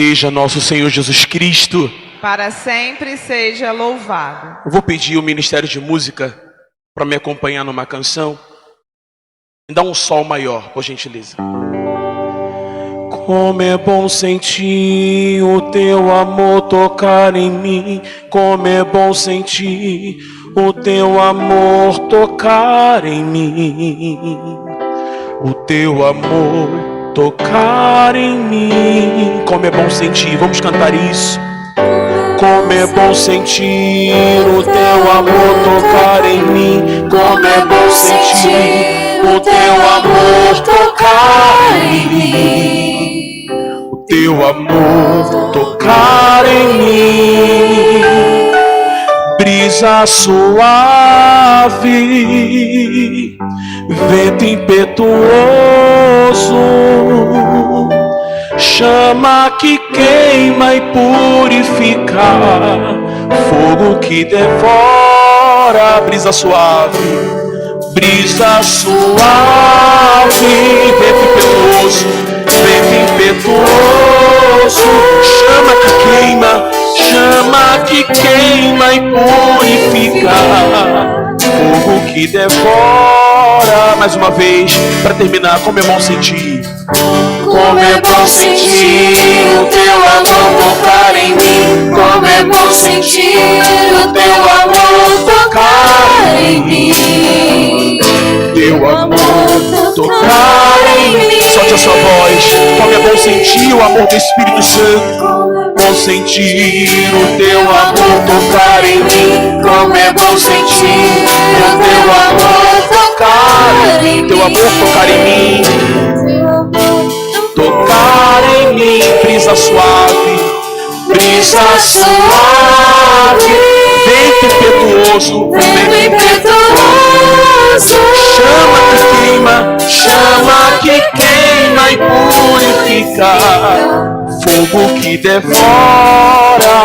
Seja nosso Senhor Jesus Cristo. Para sempre seja louvado. Eu vou pedir o Ministério de Música para me acompanhar numa canção. Dá um sol maior, por gentileza. Como é bom sentir o teu amor tocar em mim. Como é bom sentir o teu amor tocar em mim. O teu amor tocar em mim. Como é bom sentir, vamos cantar isso. Como é bom sentir o teu amor tocar em mim. Como é bom sentir o teu amor tocar em mim. O teu amor tocar em mim. Brisa suave, vento impetuoso, chama que queima e purifica, fogo que devora. Brisa suave, vento impetuoso, chama que queima e purifica, fogo que devora. Mais uma vez, para terminar, como é bom sentir. Como é bom sentir o teu amor tocar em mim. Como é bom sentir o teu amor tocar em mim. Teu amor tocar em mim. Solte a sua voz. Como é bom sentir o amor do Espírito Santo. Bom sentir o teu amor tocar em mim. Como é bom sentir o teu amor tocar em mim. Teu amor tocar em mim. Tocar em mim. Brisa suave, vento impetuoso, chama que queima e purifica, fogo que devora.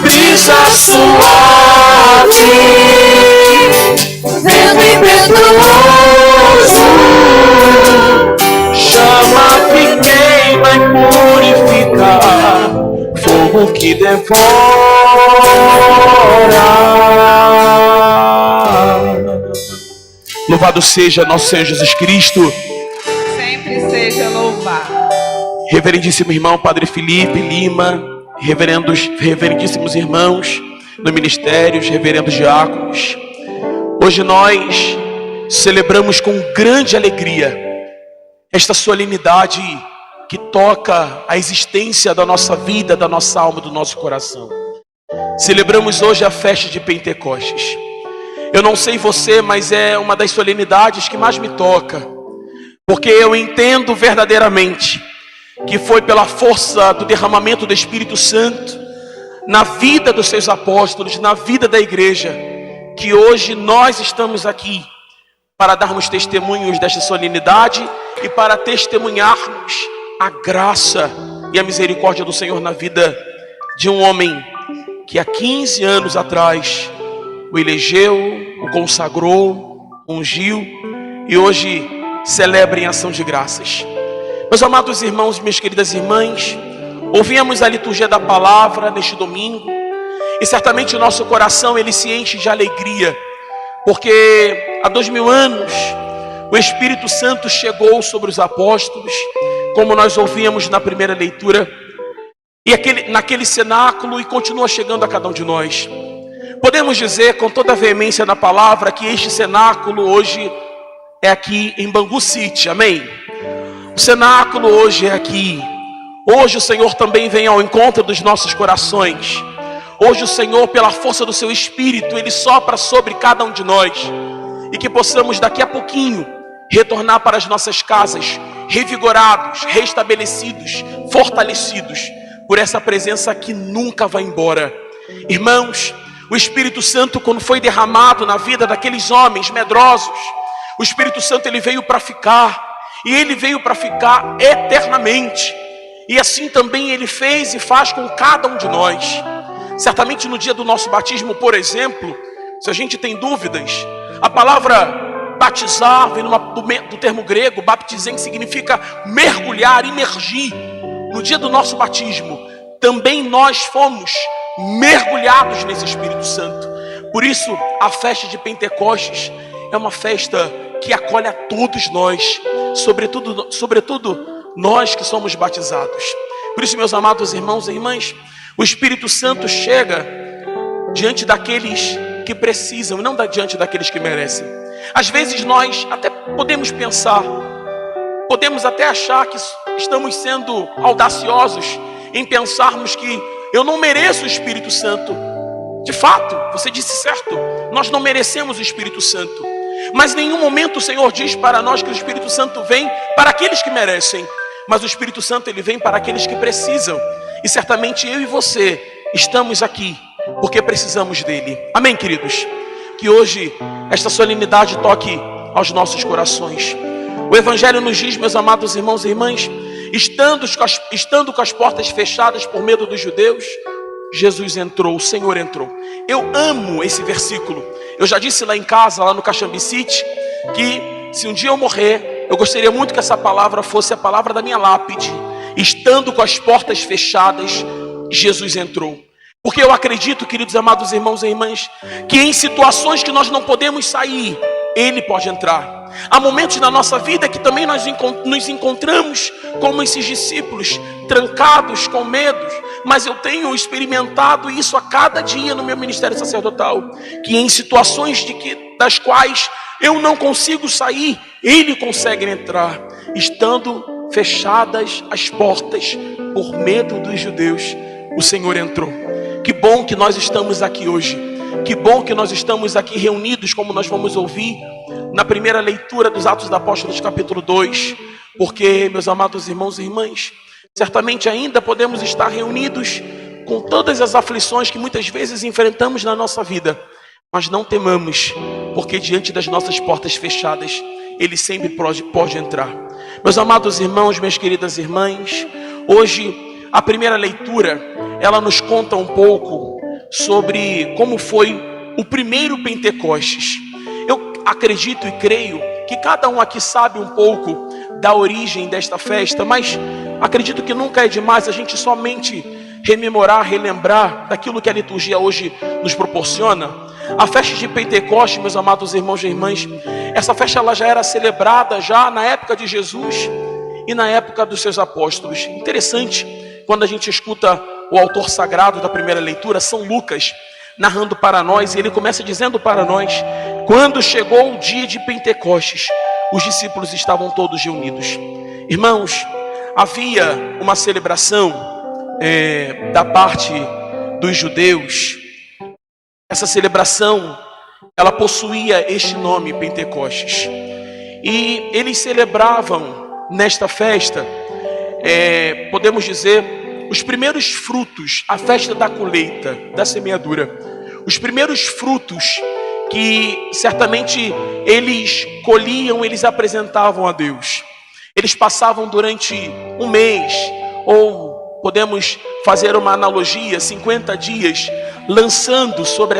Brisa suave, vento impetuoso, chama que queima e purifica, fogo que devora. Louvado seja nosso Senhor Jesus Cristo. Sempre seja louvado. Reverendíssimo irmão Padre Felipe Lima, reverendíssimos irmãos no ministério, reverendos diáconos. Hoje nós celebramos com grande alegria esta solenidade que toca a existência da nossa vida, da nossa alma, do nosso coração. Celebramos hoje a festa de Pentecostes. Eu não sei você, mas é uma das solenidades que mais me toca, porque eu entendo verdadeiramente que foi pela força do derramamento do Espírito Santo na vida dos seus apóstolos, na vida da igreja, que hoje nós estamos aqui para darmos testemunhos desta solenidade e para testemunharmos a graça e a misericórdia do Senhor na vida de um homem que há 15 anos atrás o elegeu, o consagrou, ungiu e hoje celebra em ação de graças. Meus amados irmãos e minhas queridas irmãs, ouvimos a liturgia da palavra neste domingo e certamente o nosso coração ele se enche de alegria, porque há 2000 anos o Espírito Santo chegou sobre os apóstolos, como nós ouvimos na primeira leitura, e naquele cenáculo, e continua chegando a cada um de nós. Podemos dizer com toda a veemência na palavra que este cenáculo hoje é aqui em Bangu City, amém? O cenáculo hoje é aqui. Hoje o Senhor também vem ao encontro dos nossos corações. Hoje o Senhor, pela força do seu Espírito, Ele sopra sobre cada um de nós. E que possamos daqui a pouquinho retornar para as nossas casas, revigorados, restabelecidos, fortalecidos por essa presença que nunca vai embora. Irmãos, o Espírito Santo, quando foi derramado na vida daqueles homens medrosos, o Espírito Santo ele veio para ficar, e ele veio para ficar eternamente. E assim também ele fez e faz com cada um de nós. Certamente no dia do nosso batismo, por exemplo, se a gente tem dúvidas, a palavra batizar vem do termo grego, baptizen, que significa mergulhar, imergir no dia do nosso batismo, também nós fomos mergulhados nesse Espírito Santo. Por isso, a festa de Pentecostes é uma festa que acolhe a todos nós, sobretudo nós que somos batizados. Por isso, meus amados irmãos e irmãs, o Espírito Santo chega diante daqueles que precisam, não diante daqueles que merecem. Às vezes nós até podemos pensar, podemos até achar que estamos sendo audaciosos em pensarmos que eu não mereço o Espírito Santo. De fato, você disse certo, nós não merecemos o Espírito Santo. Mas em nenhum momento o Senhor diz para nós que o Espírito Santo vem para aqueles que merecem. Mas o Espírito Santo, ele vem para aqueles que precisam. E certamente eu e você estamos aqui porque precisamos dele. Amém, queridos? Que hoje esta solenidade toque aos nossos corações. O Evangelho nos diz, meus amados irmãos e irmãs, estando com as portas fechadas por medo dos judeus, Jesus entrou, o Senhor entrou. Eu amo esse versículo. Eu já disse lá em casa, lá no Caxambi City, que se um dia eu morrer, eu gostaria muito que essa palavra fosse a palavra da minha lápide. Estando com as portas fechadas, Jesus entrou. Porque eu acredito, queridos amados irmãos e irmãs, que em situações que nós não podemos sair, Ele pode entrar. Há momentos na nossa vida que também nós nos encontramos como esses discípulos, trancados, com medos. Mas eu tenho experimentado isso a cada dia no meu ministério sacerdotal, que em situações das quais eu não consigo sair, Ele consegue entrar, estando fechadas as portas por medo dos judeus, o Senhor entrou. Que bom que nós estamos aqui hoje, que bom que nós estamos aqui reunidos, como nós vamos ouvir na primeira leitura dos Atos dos Apóstolos, capítulo 2, porque, meus amados irmãos e irmãs, certamente ainda podemos estar reunidos com todas as aflições que muitas vezes enfrentamos na nossa vida, mas não temamos, porque diante das nossas portas fechadas, Ele sempre pode entrar. Meus amados irmãos, minhas queridas irmãs, hoje a primeira leitura, ela nos conta um pouco sobre como foi o primeiro Pentecostes. Eu acredito e creio que cada um aqui sabe um pouco da origem desta festa, mas acredito que nunca é demais a gente somente rememorar, relembrar daquilo que a liturgia hoje nos proporciona. A festa de Pentecostes, meus amados irmãos e irmãs, essa festa ela já era celebrada já na época de Jesus e na época dos seus apóstolos. Interessante, quando a gente escuta o autor sagrado da primeira leitura, São Lucas, narrando para nós, e ele começa dizendo para nós: quando chegou o dia de Pentecostes, os discípulos estavam todos reunidos. Irmãos, havia uma celebração da parte dos judeus. Essa celebração, ela possuía este nome, Pentecostes. E eles celebravam nesta festa, podemos dizer, os primeiros frutos, a festa da colheita, da semeadura. Os primeiros frutos que certamente eles colhiam, eles apresentavam a Deus. Eles passavam durante um mês, ou podemos fazer uma analogia, 50 dias, lançando sobre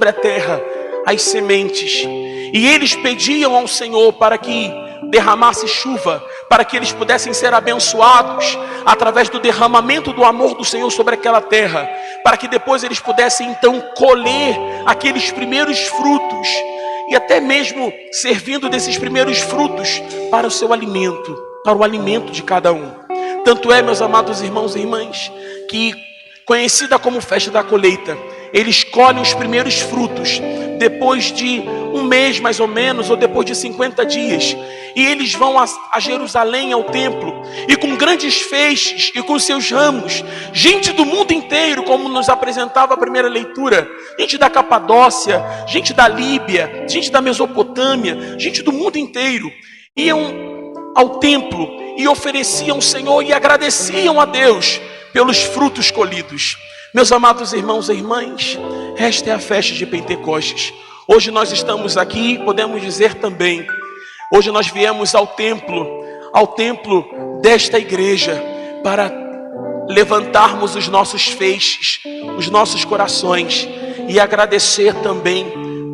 a terra as sementes. E eles pediam ao Senhor para que derramasse chuva, para que eles pudessem ser abençoados através do derramamento do amor do Senhor sobre aquela terra, para que depois eles pudessem então colher aqueles primeiros frutos, e até mesmo servindo desses primeiros frutos para o seu alimento, para o alimento de cada um. Tanto é, meus amados irmãos e irmãs, que conhecida como festa da colheita, eles colhem os primeiros frutos depois de um mês mais ou menos, ou depois de 50 dias, e eles vão a Jerusalém, ao templo, e com grandes feixes e com seus ramos, gente do mundo inteiro, como nos apresentava a primeira leitura, gente da Capadócia, gente da Líbia, gente da Mesopotâmia, gente do mundo inteiro, iam ao templo e ofereciam ao Senhor e agradeciam a Deus pelos frutos colhidos. Meus amados irmãos e irmãs, esta é a festa de Pentecostes. Hoje nós estamos aqui, podemos dizer também, hoje nós viemos ao templo desta igreja, para levantarmos os nossos feixes, os nossos corações, e agradecer também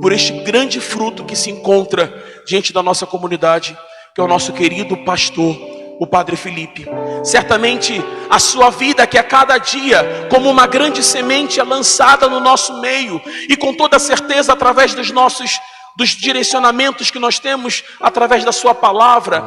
por este grande fruto que se encontra diante da nossa comunidade, que é o nosso querido pastor o Padre Felipe. Certamente a sua vida, que a cada dia, como uma grande semente, é lançada no nosso meio, e com toda certeza através dos direcionamentos que nós temos através da sua palavra,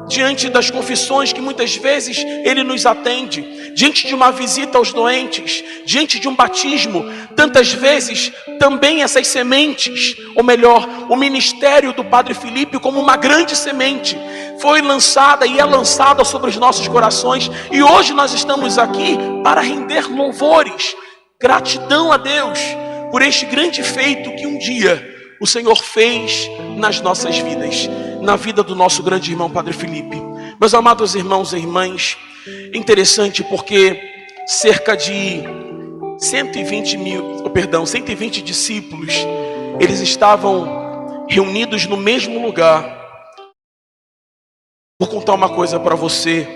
diante das confissões que muitas vezes ele nos atende, diante de uma visita aos doentes, diante de um batismo, tantas vezes também essas sementes, ou melhor, o ministério do Padre Felipe, como uma grande semente, foi lançada e é lançada sobre os nossos corações, e hoje nós estamos aqui para render louvores, gratidão a Deus por este grande feito que um dia o Senhor fez nas nossas vidas, na vida do nosso grande irmão Padre Felipe. Meus amados irmãos e irmãs, é interessante porque cerca de 120 discípulos, eles estavam reunidos no mesmo lugar. Vou contar uma coisa para você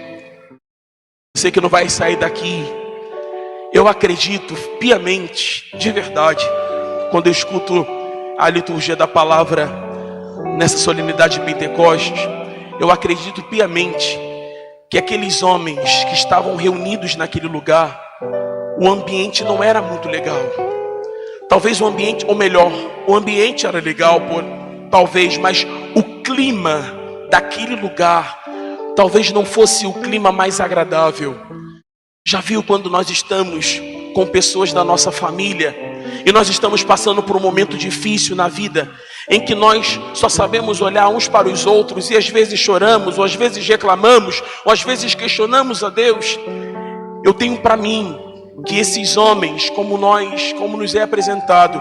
que não vai sair daqui. Eu acredito piamente, de verdade, quando eu escuto a liturgia da palavra nessa solenidade de Pentecostes, eu acredito piamente que aqueles homens que estavam reunidos naquele lugar, o ambiente não era muito legal. Talvez o ambiente, ou melhor, o ambiente era legal, talvez, mas o clima daquele lugar talvez não fosse o clima mais agradável. Já viu quando nós estamos com pessoas da nossa família e nós estamos passando por um momento difícil na vida, em que nós só sabemos olhar uns para os outros e às vezes choramos, ou às vezes reclamamos, ou às vezes questionamos a Deus? Eu tenho para mim que esses homens, como nos é apresentado,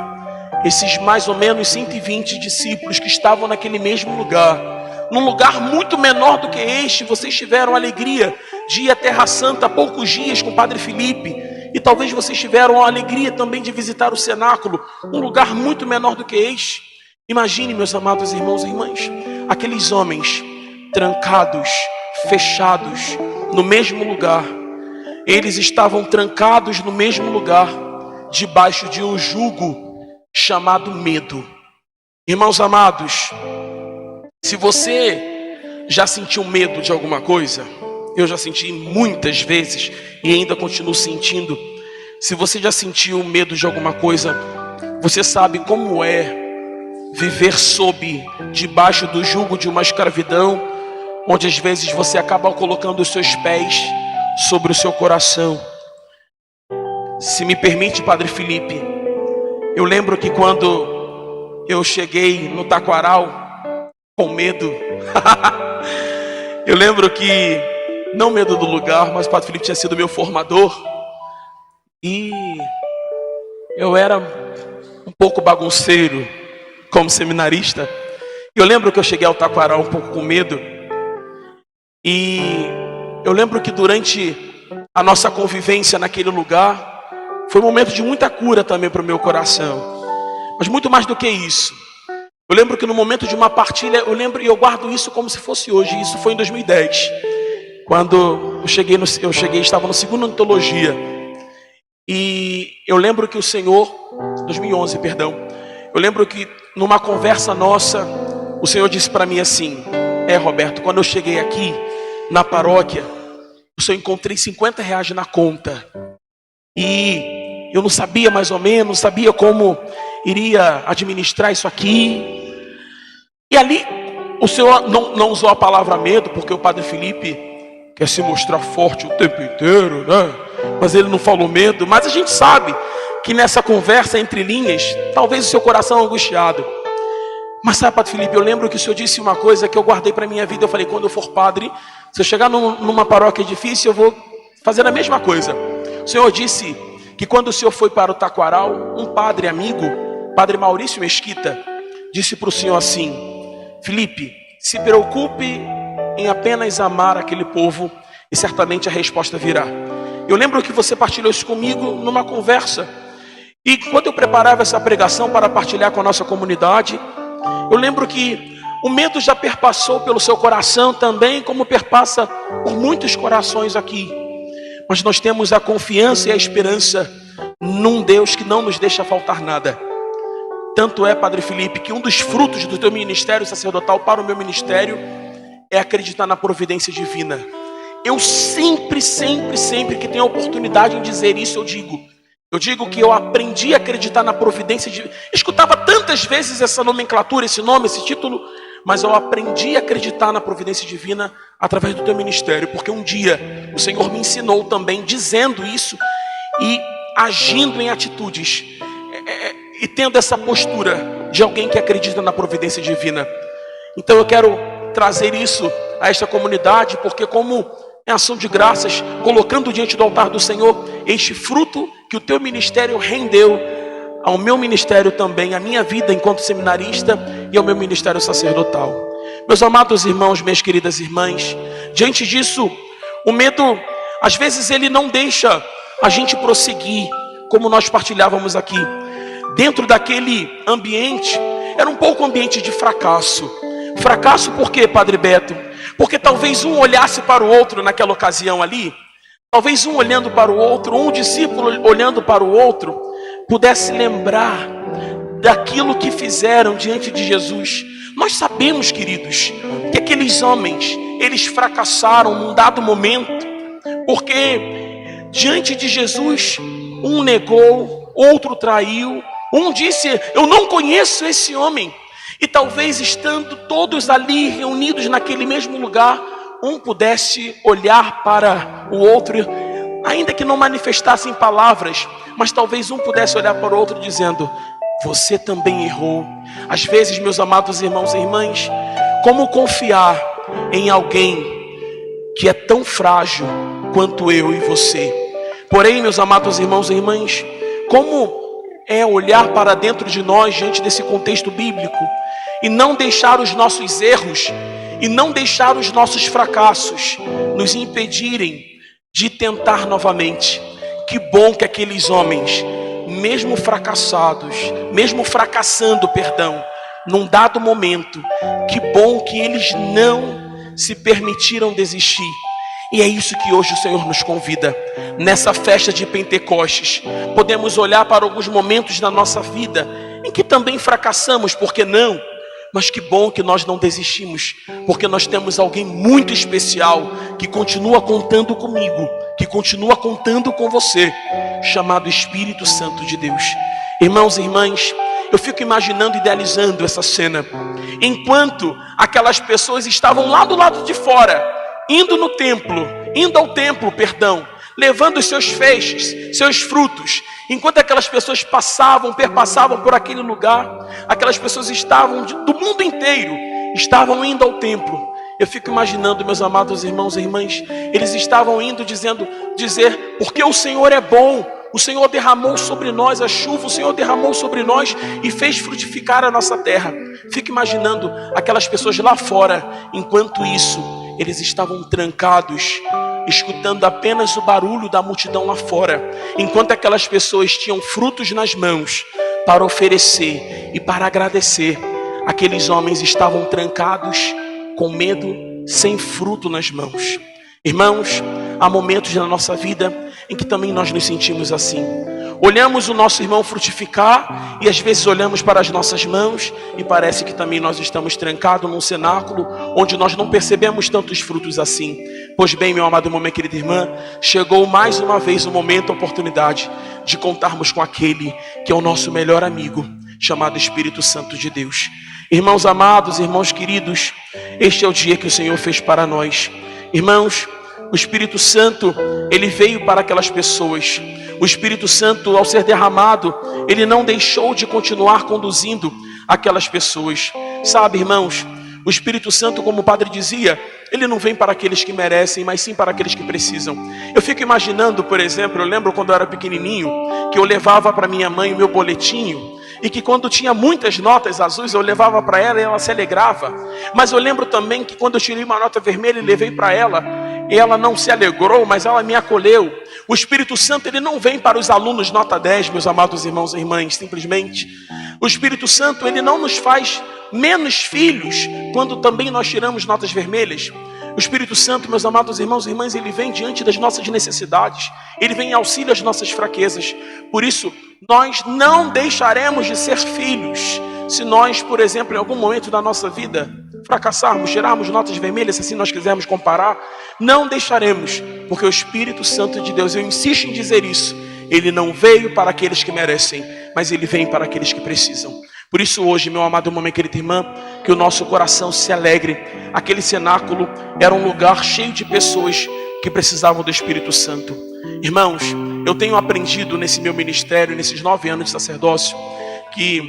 esses mais ou menos 120 discípulos que estavam naquele mesmo lugar, num lugar muito menor do que este, vocês tiveram a alegria de ir à Terra Santa há poucos dias com o Padre Felipe, e talvez vocês tiveram a alegria também de visitar o cenáculo, um lugar muito menor do que este. Imagine, meus amados irmãos e irmãs, aqueles homens trancados, fechados no mesmo lugar. Eles estavam trancados no mesmo lugar, debaixo de um jugo chamado medo. Irmãos amados, se você já sentiu medo de alguma coisa, eu já senti muitas vezes e ainda continuo sentindo. Se você já sentiu medo de alguma coisa, você sabe como é viver debaixo do jugo de uma escravidão, onde às vezes você acaba colocando os seus pés sobre o seu coração. Se me permite, Padre Felipe, eu lembro que quando eu cheguei no Taquaral com medo, eu lembro que, não medo do lugar, mas o Padre Felipe tinha sido meu formador, e eu era um pouco bagunceiro como seminarista. Eu lembro que eu cheguei ao Taquaral um pouco com medo, e eu lembro que durante a nossa convivência naquele lugar, foi um momento de muita cura também para o meu coração. Mas muito mais do que isso, eu lembro que no momento de uma partilha, eu guardo isso como se fosse hoje. Isso foi em 2010, quando eu estava no segundo ano de teologia. E eu lembro que o Senhor, 2011, perdão, eu lembro que numa conversa nossa, o Senhor disse para mim assim: Roberto, quando eu cheguei aqui na paróquia, eu só encontrei R$50 na conta, e eu não sabia mais ou menos, sabia como iria administrar isso aqui. E ali o Senhor não usou a palavra medo, porque o Padre Felipe quer se mostrar forte o tempo inteiro, né? Mas ele não falou medo. Mas a gente sabe que nessa conversa entre linhas, talvez o seu coração angustiado. Mas sabe, Padre Felipe, eu lembro que o Senhor disse uma coisa que eu guardei para a minha vida. Eu falei: quando eu for padre, se eu chegar numa paróquia difícil, eu vou fazer a mesma coisa. O Senhor disse que quando o Senhor foi para o Taquaral, um padre amigo, Padre Maurício Mesquita, disse para o Senhor assim: Felipe, se preocupe em apenas amar aquele povo, e certamente a resposta virá. Eu lembro que você partilhou isso comigo numa conversa, e quando eu preparava essa pregação para partilhar com a nossa comunidade, eu lembro que o medo já perpassou pelo seu coração também, como perpassa por muitos corações aqui. Mas nós temos a confiança e a esperança num Deus que não nos deixa faltar nada. Tanto é, Padre Felipe, que um dos frutos do teu ministério sacerdotal para o meu ministério é acreditar na providência divina. Eu sempre que tenho a oportunidade em dizer isso, eu digo que eu aprendi a acreditar na providência divina. Escutava tantas vezes essa nomenclatura, esse nome, esse título, mas eu aprendi a acreditar na providência divina através do teu ministério, porque um dia o Senhor me ensinou também, dizendo isso e agindo em atitudes, e tendo essa postura de alguém que acredita na providência divina. Então eu quero trazer isso a esta comunidade, porque como em ação de graças, colocando diante do altar do Senhor este fruto que o teu ministério rendeu ao meu ministério também, à minha vida enquanto seminarista e ao meu ministério sacerdotal. Meus amados irmãos, minhas queridas irmãs, diante disso, o medo, às vezes ele não deixa a gente prosseguir, como nós partilhávamos aqui. Dentro daquele ambiente, era um pouco ambiente de fracasso. Fracasso por quê, Padre Beto? Porque talvez um olhasse para o outro naquela ocasião ali, talvez um olhando para o outro, um discípulo olhando para o outro, pudesse lembrar daquilo que fizeram diante de Jesus. Nós sabemos, queridos, que aqueles homens, eles fracassaram num dado momento, porque diante de Jesus, um negou, outro traiu, um disse, eu não conheço esse homem. E talvez estando todos ali reunidos naquele mesmo lugar, um pudesse olhar para o outro, ainda que não manifestasse em palavras, mas talvez um pudesse olhar para o outro dizendo, você também errou. Às vezes, meus amados irmãos e irmãs, como confiar em alguém que é tão frágil quanto eu e você? Porém, meus amados irmãos e irmãs, como é olhar para dentro de nós diante desse contexto bíblico e não deixar os nossos erros e não deixar os nossos fracassos nos impedirem de tentar novamente. Que bom que aqueles homens, mesmo fracassados, mesmo fracassando, num dado momento, que bom que eles não se permitiram desistir. E é isso que hoje o Senhor nos convida. Nessa festa de Pentecostes, podemos olhar para alguns momentos da nossa vida em que também fracassamos, por que não? Mas que bom que nós não desistimos, porque nós temos alguém muito especial que continua contando comigo, que continua contando com você, chamado Espírito Santo de Deus. Irmãos e irmãs, eu fico imaginando, idealizando essa cena, enquanto aquelas pessoas estavam lá do lado de fora, indo ao templo, levando os seus feixes, seus frutos, enquanto aquelas pessoas perpassavam por aquele lugar, aquelas pessoas do mundo inteiro, estavam indo ao templo. Eu fico imaginando, meus amados irmãos e irmãs, eles estavam indo dizer, porque o Senhor é bom, o Senhor derramou sobre nós a chuva, o Senhor derramou sobre nós e fez frutificar a nossa terra. Fico imaginando aquelas pessoas lá fora, enquanto isso, eles estavam trancados, escutando apenas o barulho da multidão lá fora, enquanto aquelas pessoas tinham frutos nas mãos para oferecer e para agradecer. Aqueles homens estavam trancados, com medo, sem fruto nas mãos. Irmãos, há momentos na nossa vida em que também nós nos sentimos assim. Olhamos o nosso irmão frutificar e às vezes olhamos para as nossas mãos e parece que também nós estamos trancados num cenáculo onde nós não percebemos tantos frutos assim. Pois bem, meu amado irmão, minha querida irmã, chegou mais uma vez o momento, a oportunidade de contarmos com aquele que é o nosso melhor amigo, chamado Espírito Santo de Deus. Irmãos amados, irmãos queridos, este é o dia que o Senhor fez para nós. Irmãos, o Espírito Santo, ele veio para aquelas pessoas. O Espírito Santo, ao ser derramado, ele não deixou de continuar conduzindo aquelas pessoas. Sabe, irmãos, o Espírito Santo, como o padre dizia, ele não vem para aqueles que merecem, mas sim para aqueles que precisam. Eu fico imaginando, por exemplo, eu lembro quando eu era pequenininho, que eu levava para minha mãe o meu boletinho, e que quando tinha muitas notas azuis, eu levava para ela e ela se alegrava. Mas eu lembro também que quando eu tirei uma nota vermelha e levei para ela, ela não se alegrou, mas ela me acolheu. O Espírito Santo, ele não vem para os alunos nota 10, meus amados irmãos e irmãs, simplesmente. O Espírito Santo, ele não nos faz menos filhos quando também nós tiramos notas vermelhas. O Espírito Santo, meus amados irmãos e irmãs, ele vem diante das nossas necessidades. Ele vem em auxílio às nossas fraquezas. Por isso, nós não deixaremos de ser filhos se nós, por exemplo, em algum momento da nossa vida fracassarmos, tirarmos notas vermelhas, se assim nós quisermos comparar, não deixaremos, porque o Espírito Santo de Deus, eu insisto em dizer isso, ele não veio para aqueles que merecem, mas ele vem para aqueles que precisam. Por isso hoje, meu amado irmão, minha querida irmã, que o nosso coração se alegre. Aquele cenáculo era um lugar cheio de pessoas que precisavam do Espírito Santo. Irmãos, eu tenho aprendido nesse meu ministério, nesses 9 anos de sacerdócio, que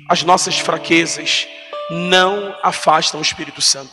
as nossas fraquezas não afastam o Espírito Santo.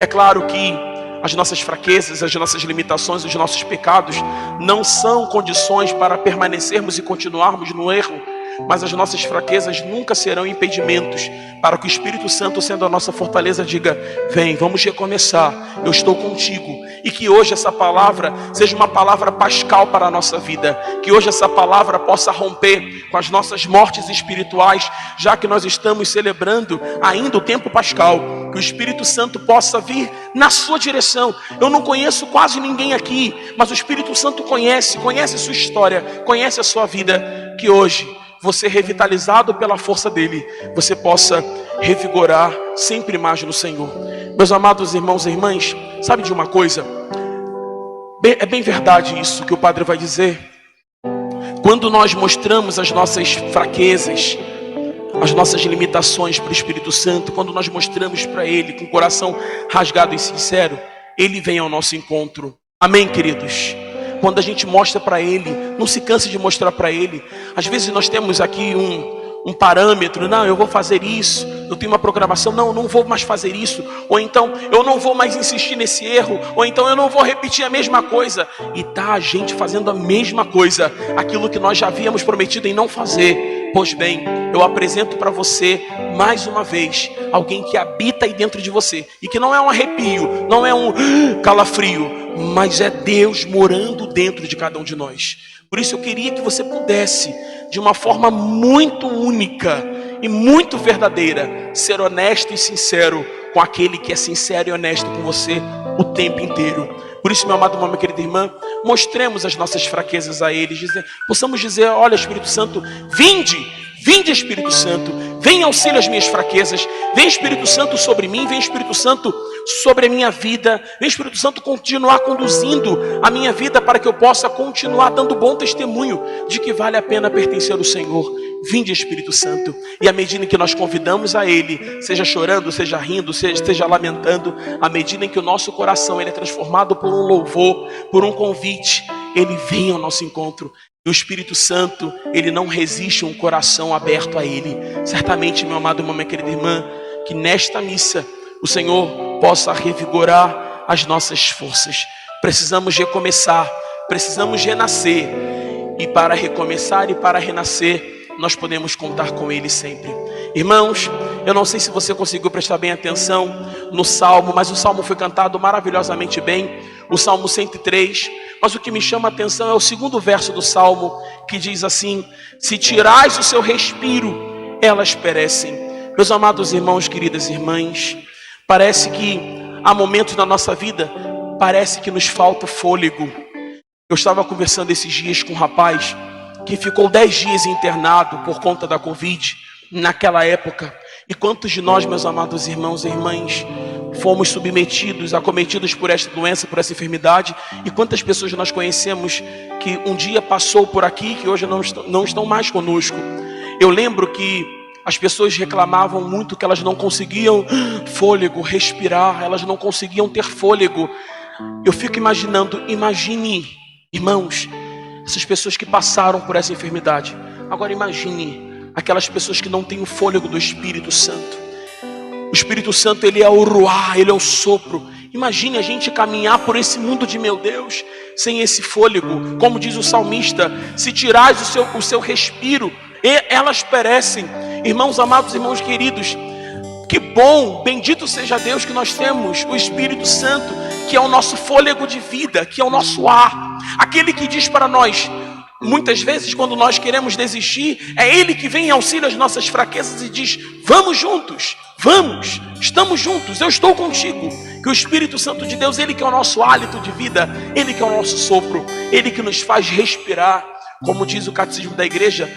É claro que as nossas fraquezas, as nossas limitações, os nossos pecados não são condições para permanecermos e continuarmos no erro, mas as nossas fraquezas nunca serão impedimentos para que o Espírito Santo, sendo a nossa fortaleza, diga: vem, vamos recomeçar, eu estou contigo. E que hoje essa palavra seja uma palavra pascal para a nossa vida, que hoje essa palavra possa romper com as nossas mortes espirituais, já que nós estamos celebrando ainda o tempo pascal, que o Espírito Santo possa vir na sua direção. Eu não conheço quase ninguém aqui, mas o Espírito Santo conhece a sua história, conhece a sua vida. Que hoje você, revitalizado pela força dele, você possa revigorar sempre mais no Senhor. Meus amados irmãos e irmãs, sabe de uma coisa? É bem verdade isso que o Padre vai dizer. Quando nós mostramos as nossas fraquezas, as nossas limitações para o Espírito Santo, quando nós mostramos para ele com o coração rasgado e sincero, ele vem ao nosso encontro. Amém, queridos? Quando a gente mostra para ele, não se canse de mostrar para ele. Às vezes nós temos aqui um parâmetro: não, eu vou fazer isso, eu tenho uma programação, não vou mais fazer isso, ou então eu não vou mais insistir nesse erro, ou então eu não vou repetir a mesma coisa. E tá a gente fazendo a mesma coisa, aquilo que nós já havíamos prometido em não fazer. Pois bem, eu apresento para você mais uma vez alguém que habita aí dentro de você, e que não é um arrepio, não é um calafrio, mas é Deus morando dentro de cada um de nós. Por isso eu queria que você pudesse, de uma forma muito única e muito verdadeira, ser honesto e sincero com aquele que é sincero e honesto com você o tempo inteiro. Por isso, meu amado irmão, minha querida irmã, mostremos as nossas fraquezas a Ele, possamos dizer: olha, Espírito Santo, vinde Espírito Santo, vem em auxílio às minhas fraquezas, vem Espírito Santo sobre mim, vem Espírito Santo sobre a minha vida, vem Espírito Santo continuar conduzindo a minha vida para que eu possa continuar dando bom testemunho de que vale a pena pertencer ao Senhor. Vinde Espírito Santo. E à medida em que nós convidamos a Ele, seja chorando, seja rindo, seja lamentando, à medida em que o nosso coração ele é transformado por um louvor, por um convite, Ele vem ao nosso encontro. E o Espírito Santo, ele não resiste um coração aberto a Ele. Certamente, meu amado irmão, minha querida irmã, que nesta missa o Senhor possa revigorar as nossas forças. Precisamos recomeçar, precisamos renascer. E para recomeçar e para renascer, nós podemos contar com Ele sempre. Irmãos, eu não sei se você conseguiu prestar bem atenção no Salmo, mas o Salmo foi cantado maravilhosamente bem, o Salmo 103, mas o que me chama a atenção é o 2º verso do Salmo, que diz assim: se tirais o seu respiro, elas perecem. Meus amados irmãos, queridas irmãs, parece que há momentos na nossa vida, parece que nos falta fôlego. Eu estava conversando esses dias com um rapaz que ficou 10 dias internado por conta da Covid, naquela época. E quantos de nós, meus amados irmãos e irmãs, fomos submetidos, acometidos por esta doença, por essa enfermidade? E quantas pessoas nós conhecemos que um dia passou por aqui, que hoje não estão mais conosco? Eu lembro que as pessoas reclamavam muito que elas não conseguiam fôlego, respirar, elas não conseguiam ter fôlego. Eu fico imaginando, imagine, irmãos, essas pessoas que passaram por essa enfermidade. Agora imagine aquelas pessoas que não têm o fôlego do Espírito Santo. O Espírito Santo, ele é o ruá, ele é o sopro. Imagine a gente caminhar por esse mundo de meu Deus, sem esse fôlego. Como diz o salmista: se tirais o seu respiro, elas perecem. Irmãos amados, irmãos queridos, que bom, bendito seja Deus que nós temos o Espírito Santo, que é o nosso fôlego de vida, que é o nosso ar. Aquele que diz para nós, muitas vezes quando nós queremos desistir, é Ele que vem em auxílio às nossas fraquezas e diz: vamos juntos, vamos, estamos juntos, eu estou contigo. Que o Espírito Santo de Deus, Ele que é o nosso hálito de vida, Ele que é o nosso sopro, Ele que nos faz respirar. Como diz o Catecismo da Igreja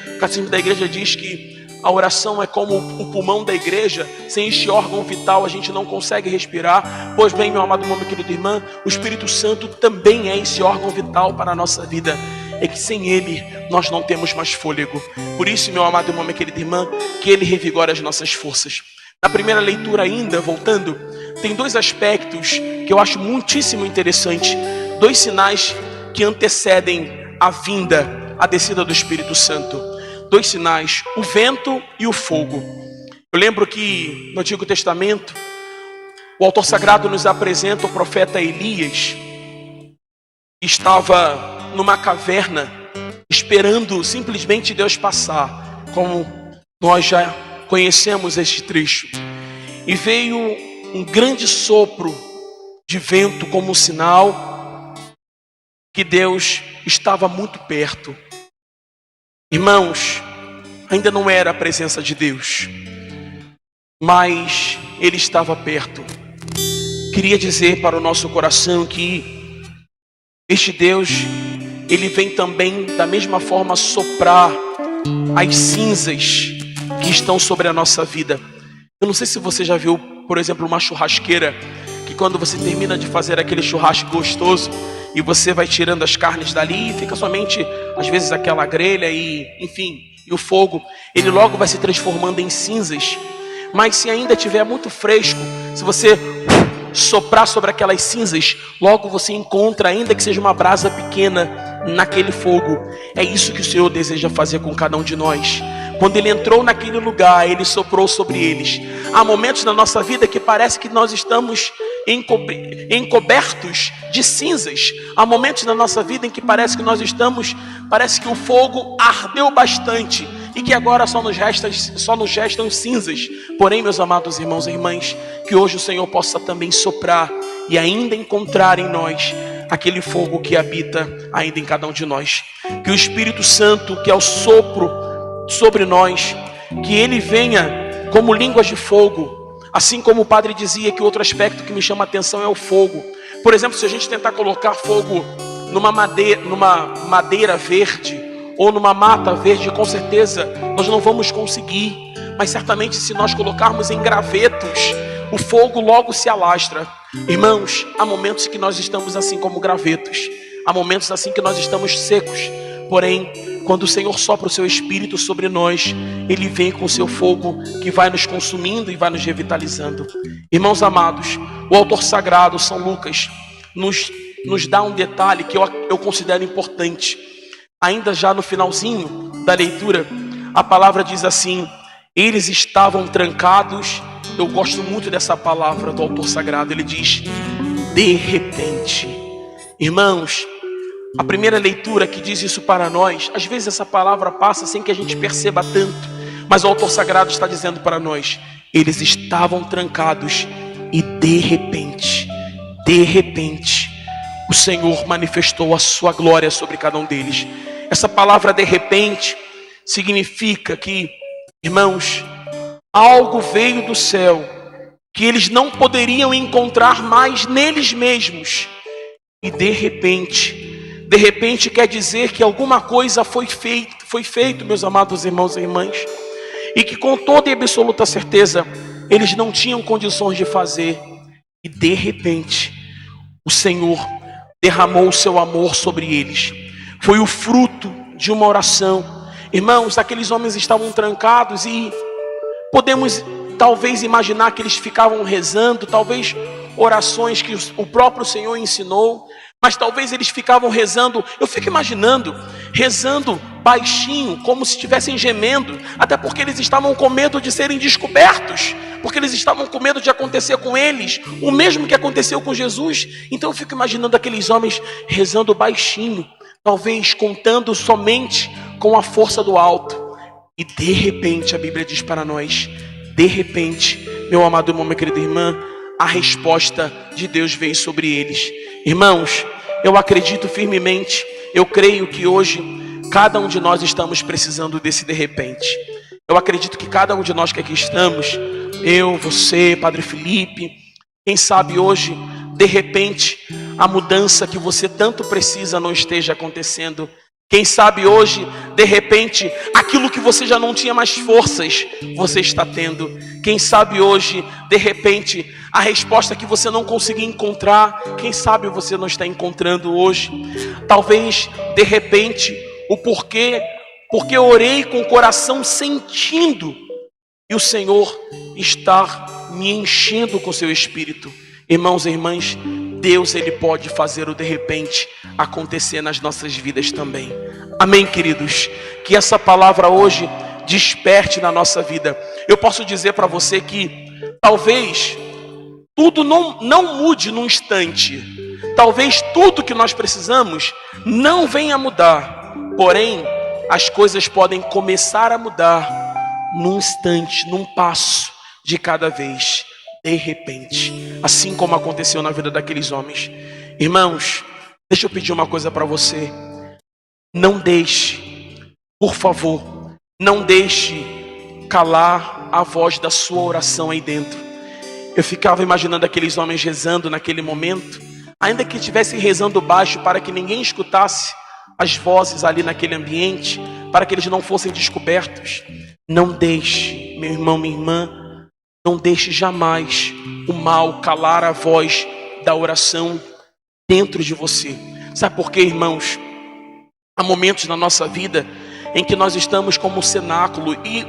diz que a oração é como o pulmão da igreja. Sem este órgão vital a gente não consegue respirar. Pois bem, meu amado irmão, minha querida irmã, o Espírito Santo também é esse órgão vital para a nossa vida. É que sem Ele nós não temos mais fôlego. Por isso, meu amado irmão, minha querida irmã, que Ele revigora as nossas forças. Na primeira leitura ainda, voltando, tem dois aspectos que eu acho muitíssimo interessante. Dois sinais que antecedem a vinda, a descida do Espírito Santo. Dois sinais, o vento e o fogo. Eu lembro que no Antigo Testamento, o autor sagrado nos apresenta o profeta Elias, que estava numa caverna, esperando simplesmente Deus passar, como nós já conhecemos este trecho. E veio um grande sopro de vento como um sinal que Deus estava muito perto. Irmãos, ainda não era a presença de Deus, mas Ele estava perto. Queria dizer para o nosso coração que este Deus, Ele vem também da mesma forma soprar as cinzas que estão sobre a nossa vida. Eu não sei se você já viu, por exemplo, uma churrasqueira, que quando você termina de fazer aquele churrasco gostoso e você vai tirando as carnes dali, fica somente, às vezes, aquela grelha e, enfim, e o fogo, ele logo vai se transformando em cinzas. Mas se ainda estiver muito fresco, se você soprar sobre aquelas cinzas, logo você encontra, ainda que seja uma brasa pequena, naquele fogo. É isso que o Senhor deseja fazer com cada um de nós. Quando Ele entrou naquele lugar, Ele soprou sobre eles. Há momentos na nossa vida que parece que nós estamos encobertos de cinzas. Há momentos na nossa vida em que parece que o fogo ardeu bastante e que agora só nos restam cinzas. Porém, meus amados irmãos e irmãs, que hoje o Senhor possa também soprar e ainda encontrar em nós aquele fogo que habita ainda em cada um de nós. Que o Espírito Santo, que é o sopro sobre nós, que ele venha como línguas de fogo. Assim como o padre dizia que outro aspecto que me chama a atenção é o fogo. Por exemplo, se a gente tentar colocar fogo numa madeira verde ou numa mata verde, com certeza nós não vamos conseguir. Mas certamente se nós colocarmos em gravetos, o fogo logo se alastra. Irmãos, há momentos que nós estamos assim como gravetos. Há momentos assim que nós estamos secos. Porém, quando o Senhor sopra o seu Espírito sobre nós, Ele vem com o seu fogo que vai nos consumindo e vai nos revitalizando. Irmãos amados, o autor sagrado, São Lucas, nos dá um detalhe que eu considero importante. Ainda já no finalzinho da leitura, a palavra diz assim: eles estavam trancados. Eu gosto muito dessa palavra do autor sagrado. Ele diz, de repente. Irmãos, a primeira leitura que diz isso para nós, às vezes essa palavra passa sem que a gente perceba tanto, mas o autor sagrado está dizendo para nós, eles estavam trancados e de repente, o Senhor manifestou a sua glória sobre cada um deles. Essa palavra de repente significa que, irmãos, algo veio do céu que eles não poderiam encontrar mais neles mesmos. E de repente quer dizer que alguma coisa foi feito, meus amados irmãos e irmãs, e que com toda e absoluta certeza eles não tinham condições de fazer. E de repente o Senhor derramou o seu amor sobre eles. Foi o fruto de uma oração. Irmãos, aqueles homens estavam trancados e podemos talvez imaginar que eles ficavam rezando, talvez orações que o próprio Senhor ensinou, mas talvez eles ficavam rezando, eu fico imaginando, rezando baixinho, como se estivessem gemendo, até porque eles estavam com medo de serem descobertos, porque eles estavam com medo de acontecer com eles o mesmo que aconteceu com Jesus. Então eu fico imaginando aqueles homens rezando baixinho, talvez contando somente com a força do alto. E de repente, a Bíblia diz para nós, de repente, meu amado irmão, minha querida irmã, a resposta de Deus veio sobre eles. Irmãos, eu acredito firmemente, eu creio que hoje cada um de nós estamos precisando desse de repente. Eu acredito que cada um de nós que aqui estamos, eu, você, Padre Felipe, quem sabe hoje, de repente, a mudança que você tanto precisa não esteja acontecendo. Quem sabe hoje, de repente, aquilo que você já não tinha mais forças, você está tendo. Quem sabe hoje, de repente, a resposta que você não conseguia encontrar, quem sabe você não está encontrando hoje. Talvez, de repente, o porquê, porque eu orei com o coração sentindo, e o Senhor está me enchendo com seu Espírito. Irmãos e irmãs, Deus, Ele pode fazer o de repente acontecer nas nossas vidas também. Amém, queridos? Que essa palavra hoje desperte na nossa vida. Eu posso dizer para você que talvez tudo não mude num instante. Talvez tudo que nós precisamos não venha a mudar. Porém, as coisas podem começar a mudar num instante, num passo de cada vez. De repente, assim como aconteceu na vida daqueles homens. Irmãos, deixa eu pedir uma coisa para você. Não deixe, por favor, não deixe calar a voz da sua oração aí dentro. Eu ficava imaginando aqueles homens rezando naquele momento, ainda que estivessem rezando baixo para que ninguém escutasse as vozes ali naquele ambiente, para que eles não fossem descobertos. Não deixe, meu irmão, minha irmã, não deixe jamais o mal calar a voz da oração dentro de você. Sabe por quê, irmãos? Há momentos na nossa vida em que nós estamos como um cenáculo. E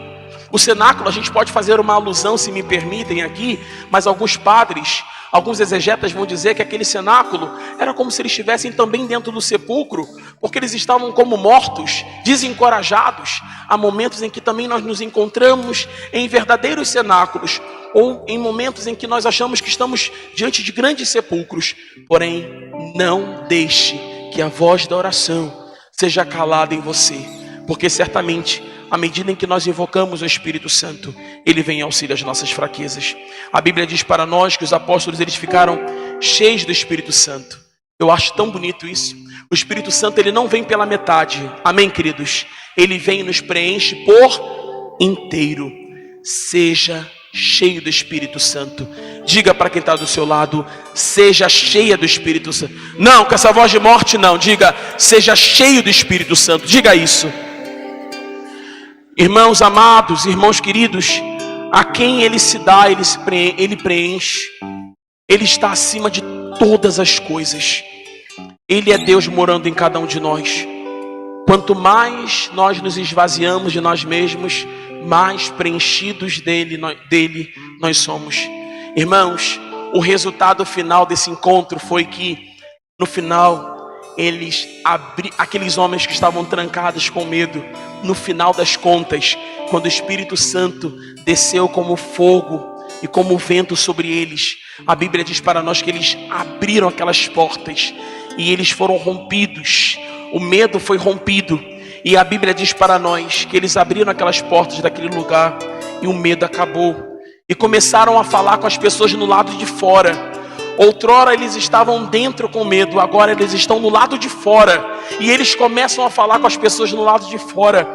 o cenáculo, a gente pode fazer uma alusão, se me permitem aqui, mas alguns padres, alguns exegetas vão dizer que aquele cenáculo era como se eles estivessem também dentro do sepulcro, porque eles estavam como mortos, desencorajados. Há momentos em que também nós nos encontramos em verdadeiros cenáculos, ou em momentos em que nós achamos que estamos diante de grandes sepulcros. Porém, não deixe que a voz da oração seja calada em você, porque certamente, à medida em que nós invocamos o Espírito Santo, Ele vem em auxílio às nossas fraquezas. A Bíblia diz para nós que os apóstolos, eles ficaram cheios do Espírito Santo. Eu acho tão bonito isso. O Espírito Santo, ele não vem pela metade. Amém, queridos? Ele vem e nos preenche por inteiro. Seja cheio do Espírito Santo. Diga para quem está do seu lado: seja cheia do Espírito Santo. Não, com essa voz de morte não. Diga: seja cheio do Espírito Santo. Diga isso. Irmãos amados, irmãos queridos, a quem Ele se dá, Ele preenche. Ele está acima de todas as coisas. Ele é Deus morando em cada um de nós. Quanto mais nós nos esvaziamos de nós mesmos, mais preenchidos dele nós somos. Irmãos, o resultado final desse encontro foi que, no final, aqueles homens que estavam trancados com medo, no final das contas, quando o Espírito Santo desceu como fogo e como vento sobre eles, a Bíblia diz para nós que eles abriram aquelas portas e eles foram rompidos. O medo foi rompido. E a Bíblia diz para nós que eles abriram aquelas portas daquele lugar e o medo acabou. E começaram a falar com as pessoas no lado de fora. Outrora eles estavam dentro com medo, agora eles estão no lado de fora. E eles começam a falar com as pessoas no lado de fora.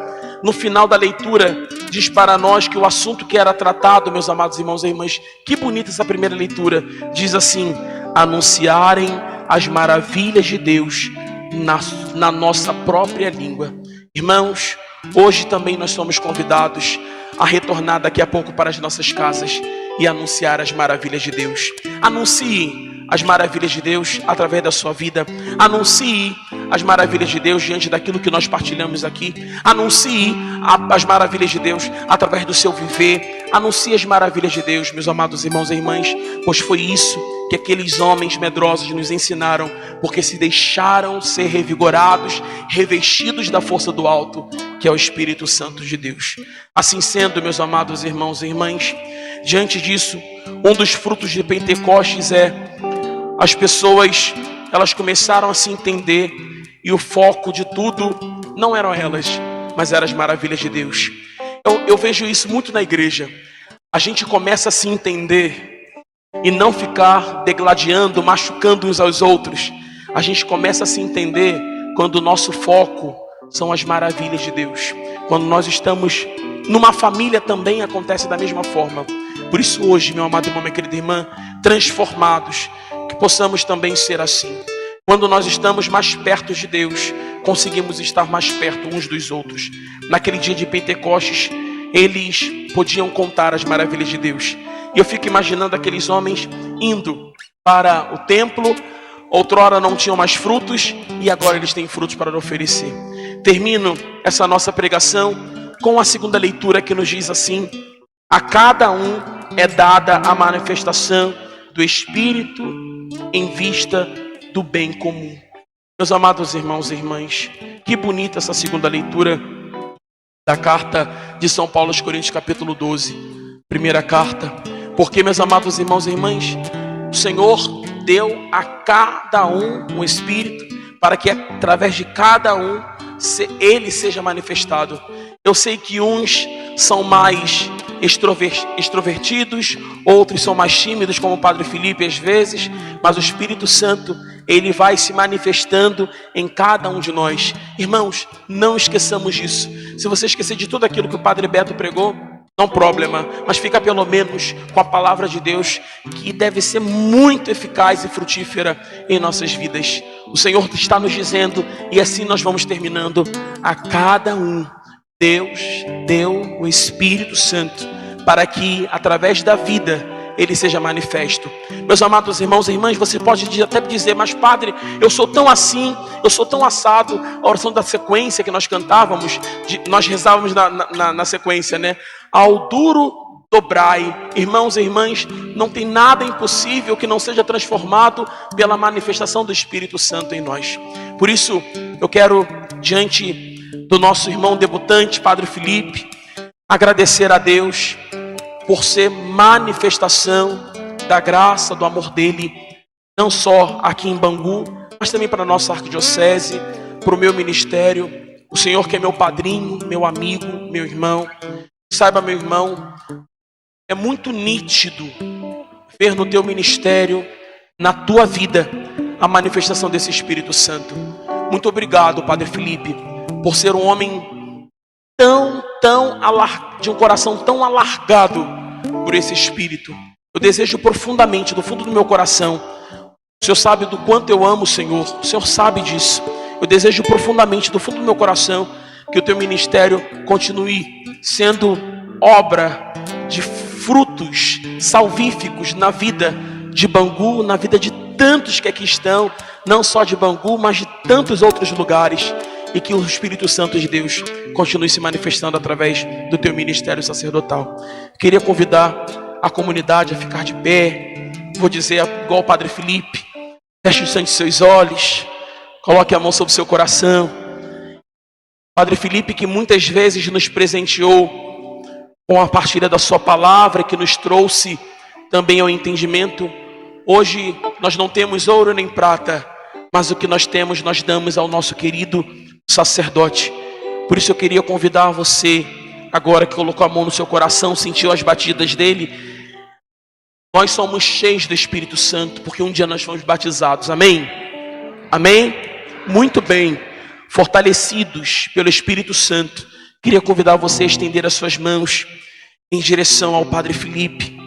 No final da leitura, diz para nós que o assunto que era tratado, meus amados irmãos e irmãs, que bonita essa primeira leitura. Diz assim: anunciarem as maravilhas de Deus na nossa própria língua. Irmãos, hoje também nós somos convidados a retornar daqui a pouco para as nossas casas e anunciar as maravilhas de Deus. Anuncie as maravilhas de Deus através da sua vida. Anuncie as maravilhas de Deus diante daquilo que nós partilhamos aqui. Anuncie as maravilhas de Deus através do seu viver. Anuncie as maravilhas de Deus, meus amados irmãos e irmãs, pois foi isso que aqueles homens medrosos nos ensinaram, porque se deixaram ser revigorados, revestidos da força do alto, que é o Espírito Santo de Deus. Assim sendo, meus amados irmãos e irmãs, diante disso, um dos frutos de Pentecostes as pessoas, elas começaram a se entender, e o foco de tudo não eram elas, mas eram as maravilhas de Deus. Eu vejo isso muito na igreja. A gente começa a se entender e não ficar degladiando, machucando uns aos outros. A gente começa a se entender quando o nosso foco são as maravilhas de Deus. Quando nós estamos numa família, também acontece da mesma forma. Por isso hoje, meu amado irmão, minha querida irmã, transformados, que possamos também ser assim. Quando nós estamos mais perto de Deus, conseguimos estar mais perto uns dos outros. Naquele dia de Pentecostes, eles podiam contar as maravilhas de Deus. E eu fico imaginando aqueles homens indo para o templo. Outrora não tinham mais frutos e agora eles têm frutos para oferecer. Termino essa nossa pregação com a segunda leitura que nos diz assim: a cada um é dada a manifestação do Espírito em vista do bem comum. Meus amados irmãos e irmãs, que bonita essa segunda leitura da carta de São Paulo aos Coríntios, capítulo 12, primeira carta. Porque, meus amados irmãos e irmãs, o Senhor deu a cada um um Espírito para que através de cada um Ele seja manifestado. Eu sei que uns são mais extrovertidos, outros são mais tímidos, como o Padre Felipe às vezes, mas o Espírito Santo, Ele vai se manifestando em cada um de nós. Irmãos, não esqueçamos disso. Se você esquecer de tudo aquilo que o Padre Beto pregou, não problema, mas fica pelo menos com a palavra de Deus, que deve ser muito eficaz e frutífera em nossas vidas. O Senhor está nos dizendo, e assim nós vamos terminando: a cada um Deus deu o Espírito Santo para que através da vida Ele seja manifesto. Meus amados irmãos e irmãs, você pode até dizer: mas padre, eu sou tão assim, eu sou tão assado. A oração da sequência que nós cantávamos, nós rezávamos na sequência, né? Ao duro dobrai. Irmãos e irmãs, não tem nada impossível que não seja transformado pela manifestação do Espírito Santo em nós. Por isso, eu quero, diante do nosso irmão debutante, Padre Felipe, agradecer a Deus por ser manifestação da graça, do amor dele, não só aqui em Bangu, mas também para a nossa arquidiocese, para o meu ministério. O Senhor que é meu padrinho, meu amigo, meu irmão. Saiba, meu irmão, é muito nítido ver no teu ministério, na tua vida, a manifestação desse Espírito Santo. Muito obrigado, Padre Felipe, por ser um homem de um coração tão alargado por esse Espírito. Eu desejo profundamente, do fundo do meu coração, o Senhor sabe do quanto eu amo o Senhor, o Senhor sabe disso. Eu desejo profundamente, do fundo do meu coração, que o teu ministério continue sendo obra de frutos salvíficos na vida de Bangu, na vida de tantos que aqui estão, não só de Bangu, mas de tantos outros lugares. E que o Espírito Santo de Deus continue se manifestando através do teu ministério sacerdotal. Queria convidar a comunidade a ficar de pé. Vou dizer igual o Padre Felipe: feche os seus olhos, coloque a mão sobre o seu coração. Padre Felipe, que muitas vezes nos presenteou com a partilha da sua palavra, que nos trouxe também ao entendimento. Hoje nós não temos ouro nem prata, mas o que nós temos, nós damos ao nosso querido sacerdote. Por isso eu queria convidar você, agora que colocou a mão no seu coração, sentiu as batidas dele. Nós somos cheios do Espírito Santo, porque um dia nós fomos batizados, amém? Amém? Muito bem, fortalecidos pelo Espírito Santo, queria convidar você a estender as suas mãos em direção ao Padre Felipe,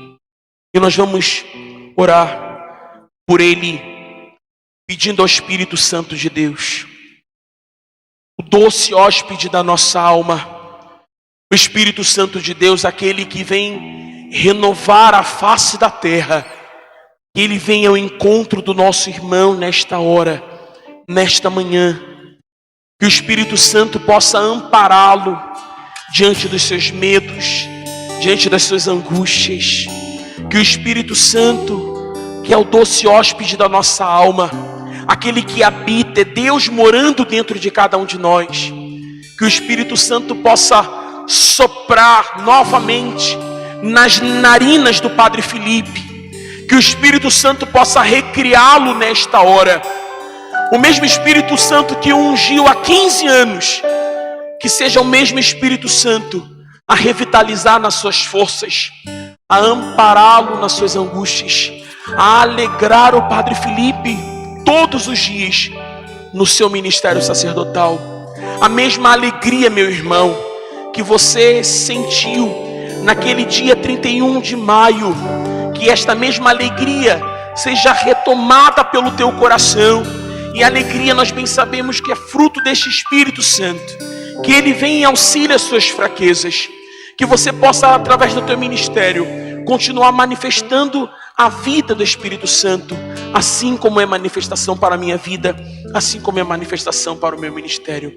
e nós vamos orar por ele, pedindo ao Espírito Santo de Deus, o doce hóspede da nossa alma, o Espírito Santo de Deus, aquele que vem renovar a face da terra, que ele venha ao encontro do nosso irmão nesta hora, nesta manhã, que o Espírito Santo possa ampará-lo diante dos seus medos, diante das suas angústias, que o Espírito Santo, que é o doce hóspede da nossa alma, aquele que habita, é Deus morando dentro de cada um de nós, que o Espírito Santo possa soprar novamente nas narinas do Padre Felipe, que o Espírito Santo possa recriá-lo nesta hora, o mesmo Espírito Santo que o ungiu há 15 anos, que seja o mesmo Espírito Santo a revitalizar nas suas forças, a ampará-lo nas suas angústias, a alegrar o Padre Felipe todos os dias no seu ministério sacerdotal. A mesma alegria, meu irmão, que você sentiu naquele dia 31 de maio, que esta mesma alegria seja retomada pelo teu coração E a alegria nós bem sabemos que é fruto deste Espírito Santo, que Ele vem em auxílio às suas fraquezas, que você possa, através do teu ministério, continuar manifestando a vida do Espírito Santo, assim como é manifestação para a minha vida, assim como é manifestação para o meu ministério.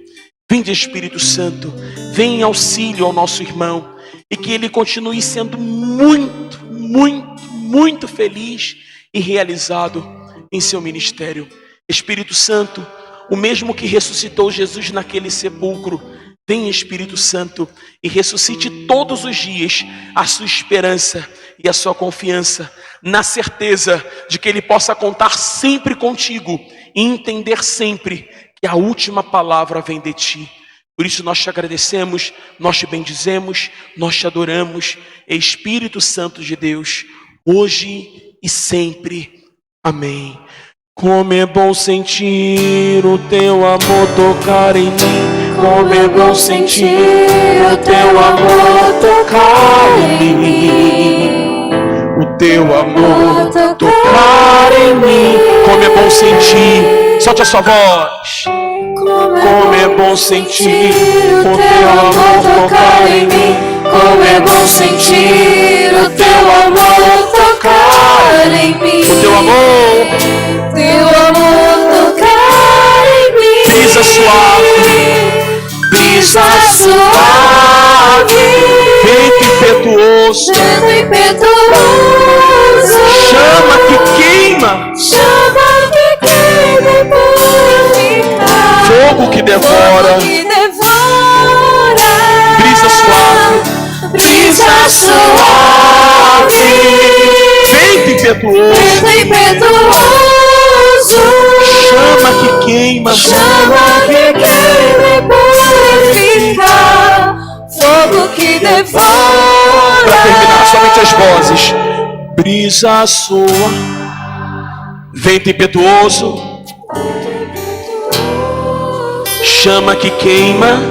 Vinde, Espírito Santo, vem em auxílio ao nosso irmão, e que ele continue sendo muito, muito, muito feliz e realizado em seu ministério. Espírito Santo, o mesmo que ressuscitou Jesus naquele sepulcro, vem, Espírito Santo, e ressuscite todos os dias a sua esperança e a sua confiança, na certeza de que ele possa contar sempre contigo e entender sempre que a última palavra vem de ti. Por isso nós te agradecemos, nós te bendizemos, nós te adoramos, Espírito Santo de Deus, hoje e sempre. Amém. Como é bom sentir o teu amor tocar em mim. Como é bom sentir o teu amor tocar em mim. O teu amor tocar em mim. Como é bom sentir. Solte a sua voz. Como é bom sentir o teu amor tocar em mim. Como é bom sentir o teu amor tocar em mim. O teu amor tocar em mim. Brisa suave, brisa suave, vento impetuoso, chama que queima, fogo que devora, brisa suave, vento impetuoso, chama que queima, fogo que devora. Para terminar, somente as vozes. Brisa sua, vento impetuoso, chama que queima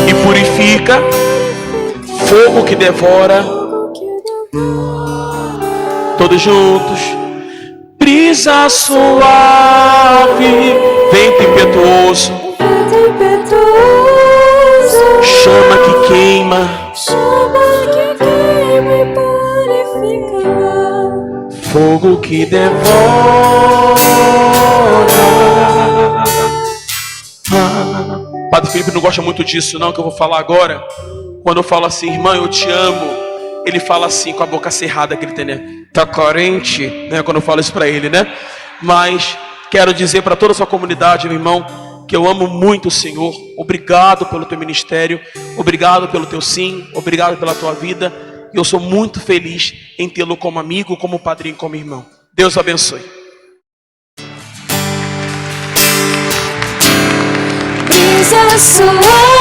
e purifica, fogo que devora. Todos juntos. Brisa suave, vento impetuoso, chama que queima, e purifica, fogo que devora. Padre Felipe não gosta muito disso não, que eu vou falar agora. Quando eu falo assim, irmã, eu te amo, ele fala assim com a boca cerrada, que ele tem, né? Tá carente, né? Quando eu falo isso pra ele, né? Mas quero dizer para toda a sua comunidade, meu irmão, que eu amo muito o Senhor. Obrigado pelo teu ministério, obrigado pelo teu sim, obrigado pela tua vida. E eu sou muito feliz em tê-lo como amigo, como padrinho, como irmão. Deus abençoe. brisa suave.